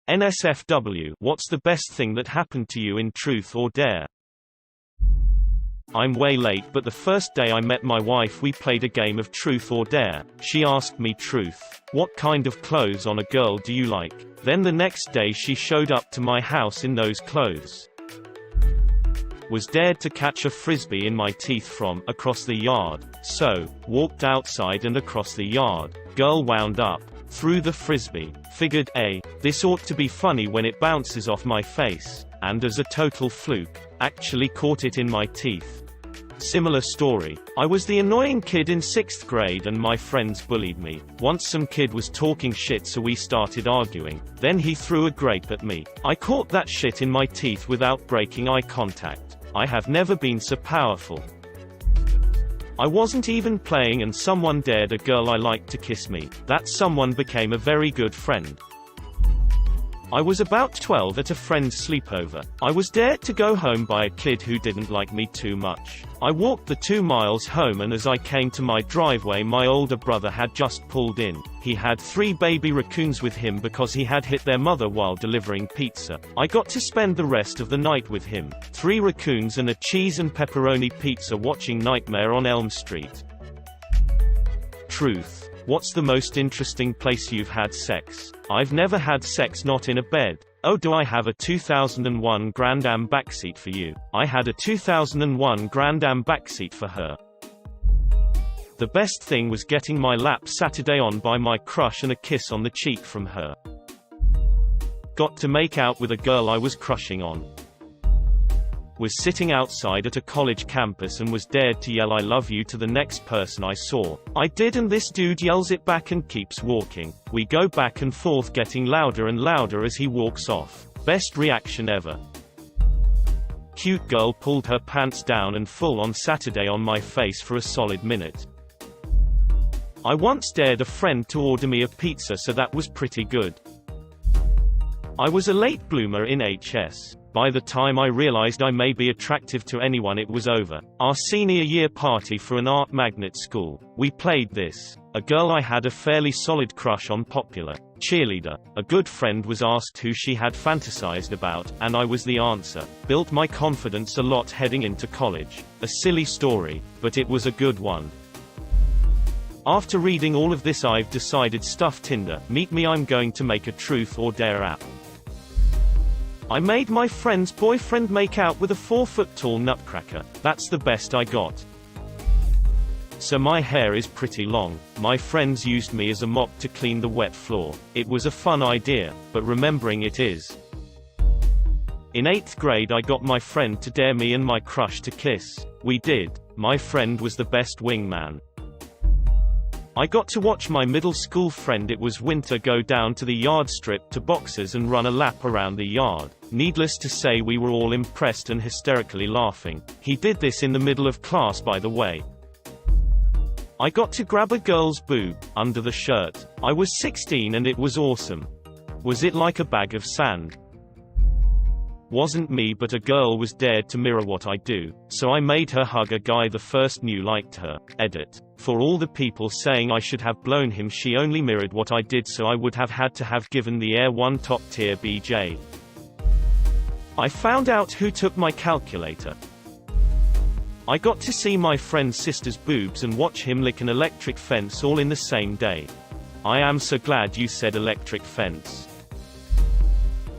NSFW, what's the best thing that happened to you in Truth or Dare? I'm way late, but the first day I met my wife we played a game of Truth or Dare. She asked me, Truth, what kind of clothes on a girl do you like? Then the next day she showed up to my house in those clothes. Was dared to catch a frisbee in my teeth from across the yard. So, walked outside and across the yard. Girl wound up, threw the frisbee. Figured, this ought to be funny when it bounces off my face. And as a total fluke, actually caught it in my teeth. Similar story. I was the annoying kid in 6th grade and my friends bullied me. Once some kid was talking shit so we started arguing. Then he threw a grape at me. I caught that shit in my teeth without breaking eye contact. I have never been so powerful. I wasn't even playing and someone dared a girl I liked to kiss me. That someone became a very good friend. I was about 12 at a friend's sleepover. I was dared to go home by a kid who didn't like me too much. I walked the 2 miles home and as I came to my driveway my older brother had just pulled in. He had 3 baby raccoons with him because he had hit their mother while delivering pizza. I got to spend the rest of the night with him. 3 raccoons and a cheese and pepperoni pizza watching Nightmare on Elm Street. Truth. What's the most interesting place you've had sex? I've never had sex not in a bed. Oh, do I have a 2001 Grand Am backseat for you? I had a 2001 Grand Am backseat for her. The best thing was getting my lap Saturday on by my crush and a kiss on the cheek from her. Got to make out with a girl I was crushing on. Was sitting outside at a college campus and was dared to yell I love you to the next person I saw. I did and this dude yells it back and keeps walking. We go back and forth getting louder and louder as he walks off. Best reaction ever. Cute girl pulled her pants down and full on Saturday on my face for a solid minute. I once dared a friend to order me a pizza so that was pretty good. I was a late bloomer in HS. By the time I realized I may be attractive to anyone it was over. Our senior year party for an art magnet school. We played this. A girl I had a fairly solid crush on popular. Cheerleader. A good friend was asked who she had fantasized about, and I was the answer. Built my confidence a lot heading into college. A silly story, but it was a good one. After reading all of this I've decided stuff Tinder. Meet me, I'm going to make a Truth or Dare app. I made my friend's boyfriend make out with a 4-foot-tall nutcracker. That's the best I got. So my hair is pretty long. My friends used me as a mop to clean the wet floor. It was a fun idea, but remembering it is. In 8th grade I got my friend to dare me and my crush to kiss. We did. My friend was the best wingman. I got to watch my middle school friend, it was winter, go down to the yard strip to Boxers and run a lap around the yard. Needless to say we were all impressed and hysterically laughing. He did this in the middle of class, by the way. I got to grab a girl's boob, under the shirt. I was 16 and it was awesome. Was it like a bag of sand? Wasn't me, but a girl was dared to mirror what I do, so I made her hug a guy the first knew liked her. Edit. For all the people saying I should have blown him, she only mirrored what I did, so I would have had to have given the air one top tier BJ. I found out who took my calculator. I got to see my friend's sister's boobs and watch him lick an electric fence all in the same day. I am so glad you said electric fence.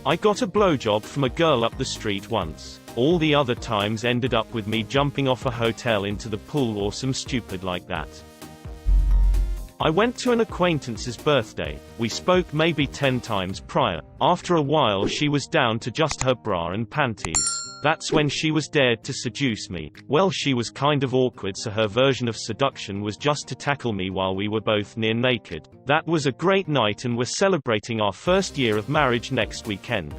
I got a blowjob from a girl up the street once. All the other times ended up with me jumping off a hotel into the pool or some stupid like that. I went to an acquaintance's birthday. We spoke maybe 10 times prior. After a while she was down to just her bra and panties. That's when she was dared to seduce me. Well, she was kind of awkward, so her version of seduction was just to tackle me while we were both near naked. That was a great night and we're celebrating our first year of marriage next weekend.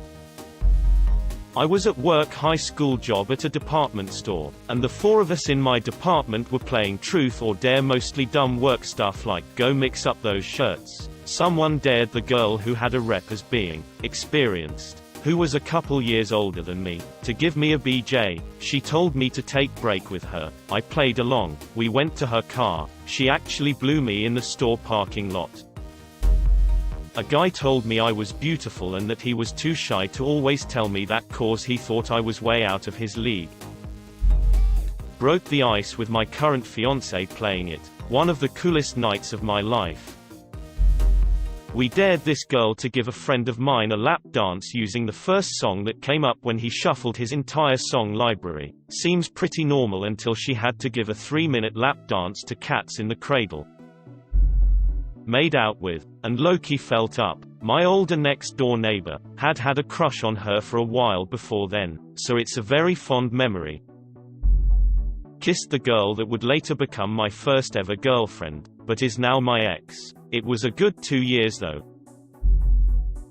I was at work, high school job at a department store, and the 4 of us in my department were playing Truth or Dare, mostly dumb work stuff like, go mix up those shirts. Someone dared the girl who had a rep as being experienced, who was a couple years older than me, to give me a BJ. She told me to take break with her. I played along. We went to her car. She actually blew me in the store parking lot. A guy told me I was beautiful and that he was too shy to always tell me that cause he thought I was way out of his league. Broke the ice with my current fiancé playing it. One of the coolest nights of my life. We dared this girl to give a friend of mine a lap dance using the first song that came up when he shuffled his entire song library. Seems pretty normal until she had to give a 3-minute lap dance to Cats in the Cradle. Made out with, and Loki felt up. My older next-door neighbor had a crush on her for a while before then, so it's a very fond memory. Kissed the girl that would later become my first ever girlfriend, but is now my ex. It was a good 2 years though.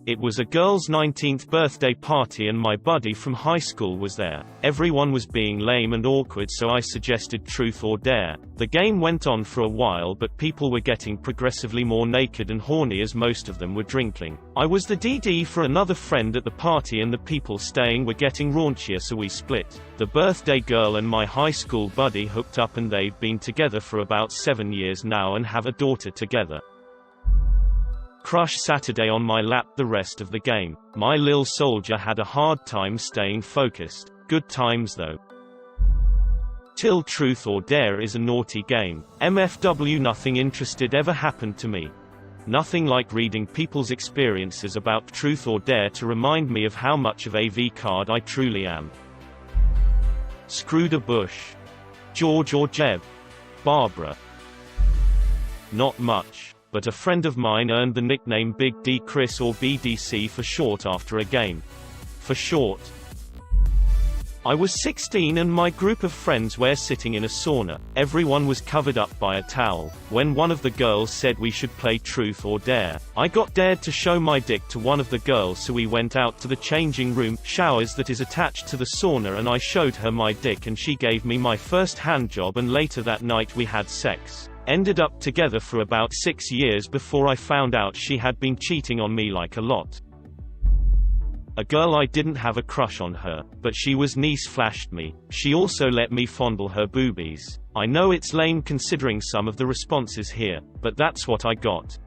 It was a girl's 19th birthday party and my buddy from high school was there. Everyone was being lame and awkward, so I suggested Truth or Dare. The game went on for a while, but people were getting progressively more naked and horny as most of them were drinking. I was the DD for another friend at the party and the people staying were getting raunchier, so we split. The birthday girl and my high school buddy hooked up and they've been together for about 7 years now and have a daughter together. Crush Saturday on my lap the rest of the game. My lil soldier had a hard time staying focused. Good times though. Till Truth or Dare is a naughty game. MFW nothing interested ever happened to me. Nothing like reading people's experiences about Truth or Dare to remind me of how much of a V-card I truly am. Screwed a bush. George or Jeb. Barbara. Not much. But a friend of mine earned the nickname Big D Chris or BDC for short after a game. For short. I was 16 and my group of friends were sitting in a sauna. Everyone was covered up by a towel. When one of the girls said we should play Truth or Dare, I got dared to show my dick to one of the girls, so we went out to the changing room showers that is attached to the sauna and I showed her my dick and she gave me my first handjob, and later that night we had sex. Ended up together for about 6 years before I found out she had been cheating on me like a lot. A girl I didn't have a crush on her, but she was niece flashed me. She also let me fondle her boobies. I know it's lame considering some of the responses here, but that's what I got.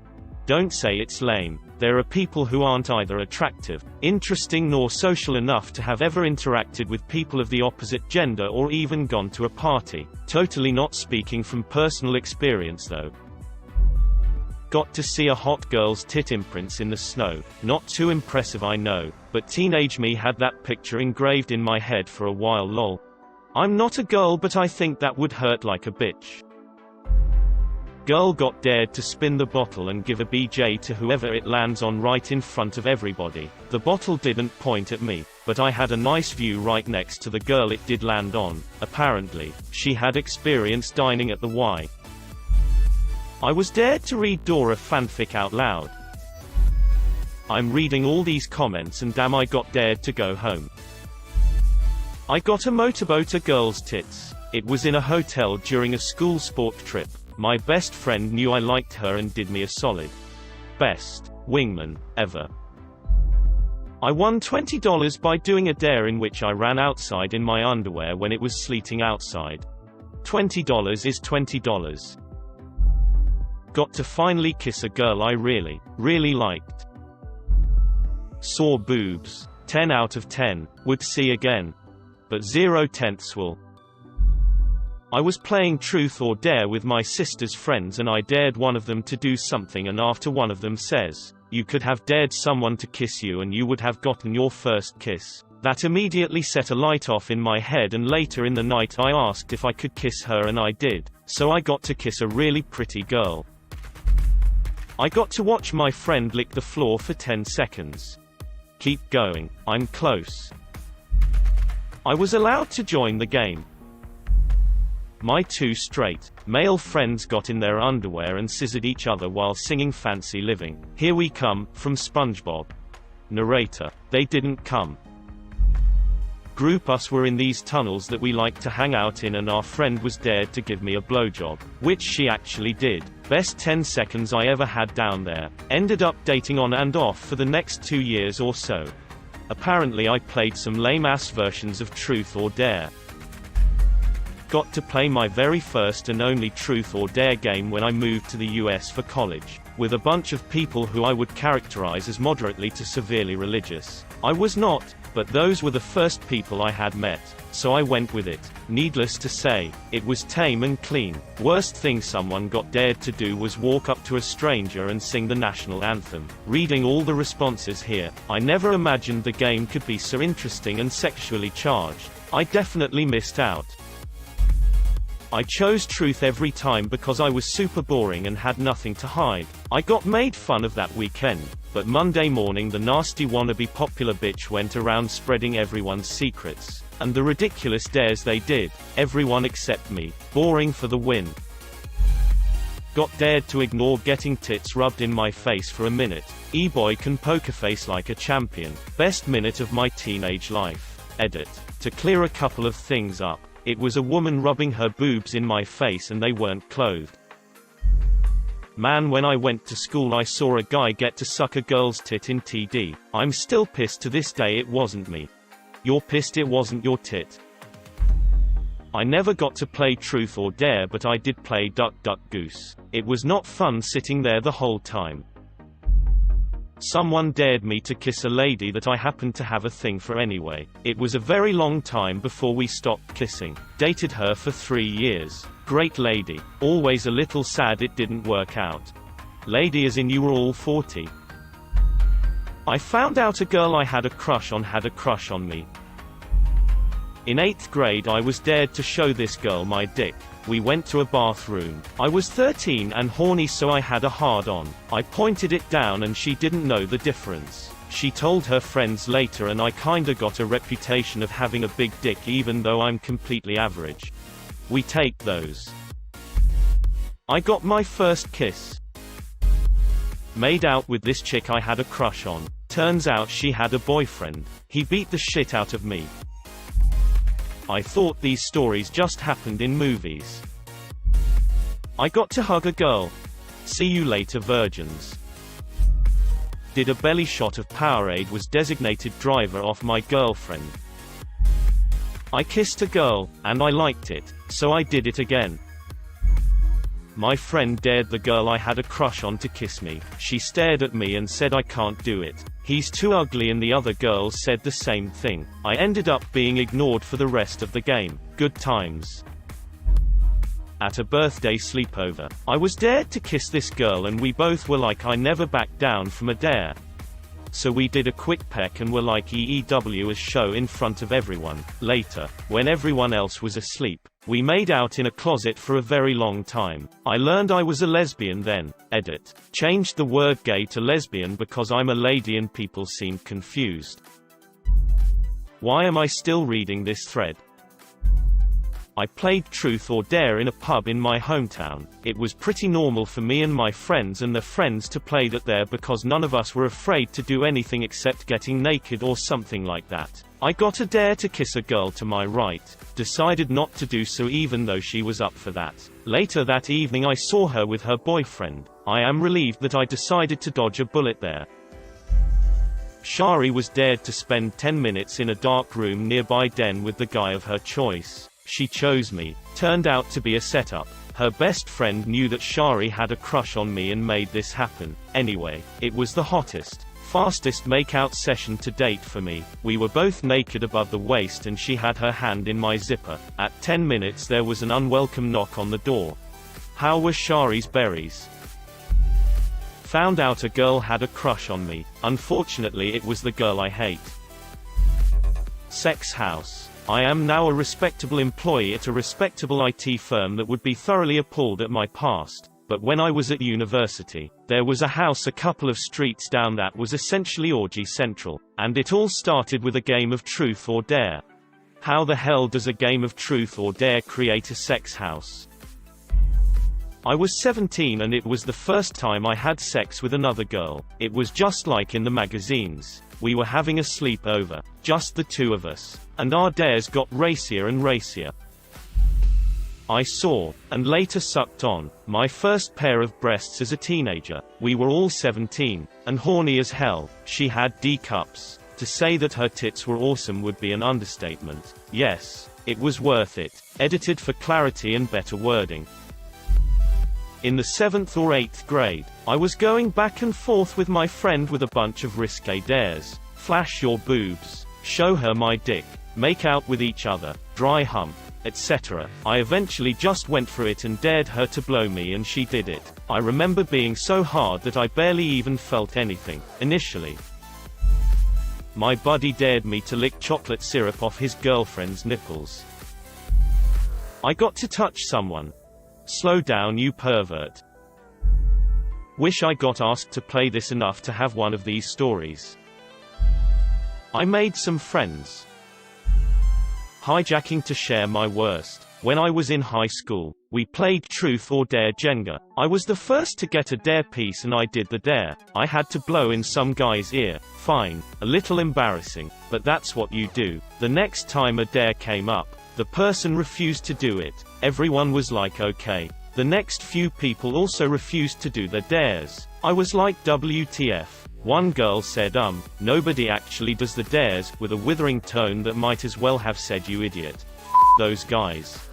Don't say it's lame. There are people who aren't either attractive, interesting nor social enough to have ever interacted with people of the opposite gender or even gone to a party. Totally not speaking from personal experience though. Got to see a hot girl's tit imprints in the snow. Not too impressive I know, but teenage me had that picture engraved in my head for a while lol. I'm not a girl but I think that would hurt like a bitch. Girl got dared to spin the bottle and give a BJ to whoever it lands on right in front of everybody. The bottle didn't point at me, but I had a nice view right next to the girl it did land on. Apparently, she had experience dining at the Y. I was dared to read Dora fanfic out loud. I'm reading all these comments and damn I got dared to go home. I got a motorboat a girl's tits. It was in a hotel during a school sport trip. My best friend knew I liked her and did me a solid. Best wingman ever. I won $20 by doing a dare in which I ran outside in my underwear when it was sleeting outside. $20 is $20. Got to finally kiss a girl I really liked. Saw boobs. 10 out of 10. Would see again. But 0/10 will. I was playing Truth or Dare with my sister's friends and I dared one of them to do something, and after one of them says, "You could have dared someone to kiss you and you would have gotten your first kiss." That immediately set a light off in my head, and later in the night I asked if I could kiss her and I did. So I got to kiss a really pretty girl. I got to watch my friend lick the floor for 10 seconds. Keep going, I'm close. I was allowed to join the game. My 2 straight male friends got in their underwear and scissored each other while singing Fancy Living. Here We Come, from SpongeBob. Narrator. They didn't come. Group us were in these tunnels that we like to hang out in, and our friend was dared to give me a blowjob, which she actually did. Best 10 seconds I ever had down there. Ended up dating on and off for the next 2 years or so. Apparently I played some lame-ass versions of Truth or Dare. Got to play my very first and only Truth or Dare game when I moved to the US for college. with a bunch of people who I would characterize as moderately to severely religious. I was not, but those were the first people I had met, so I went with it. Needless to say, it was tame and clean. Worst thing someone got dared to do was walk up to a stranger and sing the national anthem. Reading all the responses here, I never imagined the game could be so interesting and sexually charged. I definitely missed out. I chose truth every time because I was super boring and had nothing to hide. I got made fun of that weekend, but Monday morning the nasty wannabe popular bitch went around spreading everyone's secrets, and the ridiculous dares they did, everyone except me. Boring for the win. Got dared to ignore getting tits rubbed in my face for a minute. E-boy can poker face like a champion. Best minute of my teenage life. Edit. To clear a couple of things up, it was a woman rubbing her boobs in my face and they weren't clothed. Man, when I went to school I saw a guy get to suck a girl's tit in TD. I'm still pissed to this day it wasn't me. You're pissed it wasn't your tit? I never got to play Truth or Dare, but I did play Duck Duck Goose. It was not fun sitting there the whole time. Someone dared me to kiss a lady that I happened to have a thing for anyway. It was a very long time before we stopped kissing. Dated her for 3 years. Great lady. Always a little sad it didn't work out. Lady as in you were all 40. I found out a girl I had a crush on me. In 8th grade I was dared to show this girl my dick. We went to a bathroom. I was 13 and horny, so I had a hard-on. I pointed it down and she didn't know the difference. She told her friends later and I kinda got a reputation of having a big dick even though I'm completely average. We take those. I got my first kiss. Made out with this chick I had a crush on. Turns out she had a boyfriend. He beat the shit out of me. I thought these stories just happened in movies. I got to hug a girl. See you later, virgins. Did a belly shot of Powerade, was designated driver off my girlfriend. I kissed a girl, and I liked it, so I did it again. My friend dared the girl I had a crush on to kiss me. She stared at me and said I can't do it. He's too ugly, and the other girls said the same thing. I ended up being ignored for the rest of the game. Good times. At a birthday sleepover, I was dared to kiss this girl and we both were like I never backed down from a dare. So we did a quick peck and were like EEW as show in front of everyone. Later, when everyone else was asleep, we made out in a closet for a very long time. I learned I was a lesbian then. Edit. Changed the word gay to lesbian because I'm a lady and people seemed confused. Why am I still reading this thread? I played Truth or Dare in a pub in my hometown. It was pretty normal for me and my friends and their friends to play that there because none of us were afraid to do anything except getting naked or something like that. I got a dare to kiss a girl to my right, decided not to do so even though she was up for that. Later that evening I saw her with her boyfriend. I am relieved that I decided to dodge a bullet there. Shari was dared to spend 10 minutes in a dark room nearby den with the guy of her choice. She chose me. Turned out to be a setup. Her best friend knew that Shari had a crush on me and made this happen. Anyway, it was the hottest, fastest makeout session to date for me. We were both naked above the waist and she had her hand in my zipper. At 10 minutes there was an unwelcome knock on the door. How were Shari's berries? Found out a girl had a crush on me. Unfortunately it was the girl I hate. Sex house. I am now a respectable employee at a respectable IT firm that would be thoroughly appalled at my past, but when I was at university, there was a house a couple of streets down that was essentially orgy central, and it all started with a game of Truth or Dare. How the hell does a game of Truth or Dare create a sex house? I was 17 and it was the first time I had sex with another girl. It was just like in the magazines. We were having a sleepover, just the two of us, and our dares got racier and racier. I saw, and later sucked on, my first pair of breasts as a teenager. We were all 17, and horny as hell. She had D cups. To say that her tits were awesome would be an understatement. Yes, it was worth it. Edited for clarity and better wording. In the 7th or 8th grade, I was going back and forth with my friend with a bunch of risque dares. Flash your boobs, show her my dick, make out with each other, dry hump, etc. I eventually just went for it and dared her to blow me, and she did it. I remember being so hard that I barely even felt anything, initially. My buddy dared me to lick chocolate syrup off his girlfriend's nipples. I got to touch someone. Slow down, you pervert. Wish I got asked to play this enough to have one of these stories. I made some friends. Hijacking to share my worst. When I was in high school, we played Truth or Dare Jenga. I was the first to get a dare piece and I did the dare. I had to blow in some guy's ear. Fine, a little embarrassing, but that's what you do. The next time a dare came up, the person refused to do it. Everyone was like okay. The next few people also refused to do their dares. I was like WTF. One girl said nobody actually does the dares, with a withering tone that might as well have said you idiot. Those guys.